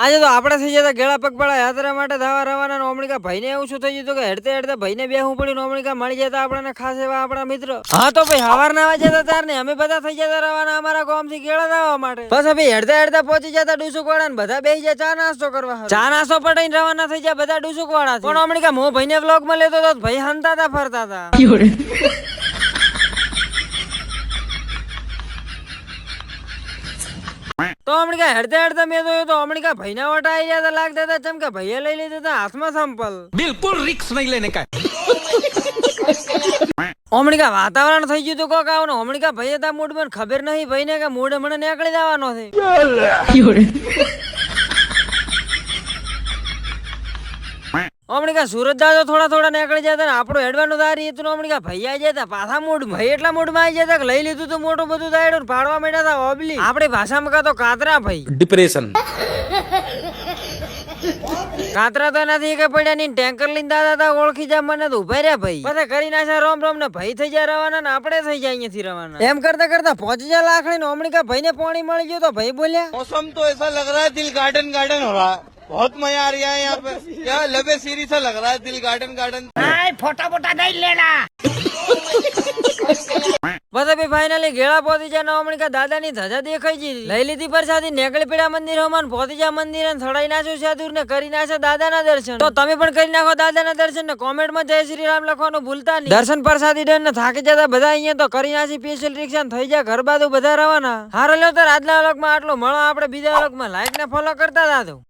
આજે તો આપણે થઈ જતા ગેળા પગપાળા યાત્રા માટે ધાવા રવાના ઓમણીકા ભાઈને એવું શું થઈ ગયું કે હેડતે હેડતે ભાઈને બેહવું પડ્યું ઓમણીકા મળી જતા આપણને ખાસ એવા આપણા મિત્ર હા તો ભાઈ હવારના વાજે જતા તાર ને અમે બધા થઈ જતા રવાના અમારા ગામથી ગેળા ધાવા માટે બસ ભાઈ હેડતા હેડતા પહોંચી જતા ડુસુક વાળા ને બધા બેસી જાય ચા નાસ્તો કરવા ચા નાસ્તો પટાઈને રવાના થઈ જાય બધા ડુસુક વાળા પણ ઓમણીકા મો ભાઈને વ્લોગ માં લેતો તો ભાઈ હંતા તા ફરતા હતા તો અમણીકા હેડતા હેડતા મેં જોયું તો અમણીકા ભાઈના વટા આવી ગયા લાગતા હતા ચમ કે ભાઈએ લઈ લીધા હતા હાથમાં સંપલ बिल्कुल रिक्स नहीं लेने का અમણીકા વાતાવરણ થઈ ગયું તો કોક આવનો અમણીકા ભાઈએ તા મૂડ માં ખબર નહીં ભાઈને કે મૂડ મને નીકળી જવાનો છે અમણીકા સુરત જાતો થોડા થોડા નીકળી જતા ને આપણું હેડવાનું દારી હતું અમણીકા ભાઈ આવી જતા પાછા મૂડ ભાઈ એટલા મૂડમાં આવી જતા કે લઈ લીધું તો મોટું બધું દાયડું પાડવા માંડ્યા હતા ઓબલી આપણી ભાષામાં કહો કાતરા ભાઈ डिप्रेशन કાતરા તો નથી કે પડ્યા ની ટેન્કર લઈને દાદા તા ઓળખી જા મને તો ઉભા રહ્યા ભાઈ પછી કરી નાખ્યા રોમ રોમ ને ભાઈ થઈ જાય રવાના ને આપણે થઈ જાય અહીંયાથી રવાના એમ કરતા કરતા પહોંચી જાય લાખણી ને અમણીકા ભાઈ ને પાણી મળી ગયું તો ભાઈ બોલ્યા मौसम तो ऐसा लग रहा है दिल गार्डन गार्डन हो रहा है बहुत मजा आ रहा है यहाँ पे क्या लबे सीरी सा लग रहा है दिल गार्डन गार्डन ફોટા ફોટા નહીં લેના બધા ભાઈ ફાઇનલી ગેળા પહોંચી જાય અમણીકા દાદા ની ધજા દેખાઈ ગઈ લઈ લીધી પ્રસાદી નેકળી પીડા મંદિર હમાન પહોંચી જાય મંદિર ને થડાઈ નાખ્યું સાધુર ને કરી નાખ્યા દાદા ના દર્શન તો તમે પણ કરી નાખો દાદા ના દર્શન ને કોમેન્ટ માં જય શ્રી રામ લખવાનું ભૂલતા નહીં દર્શન પ્રસાદી ડન ને થાકી જતા બધા અહીંયા તો કરી નાખી સ્પેશિયલ રિક્ષા થઈ જાય ઘર બાજુ બધા રવાના હારો લ્યો તો આજના વ્લોગ માં આટલો મળો આપણે બીજા વ્લોગ માં લાઈક ને ફોલો કરતા દાદો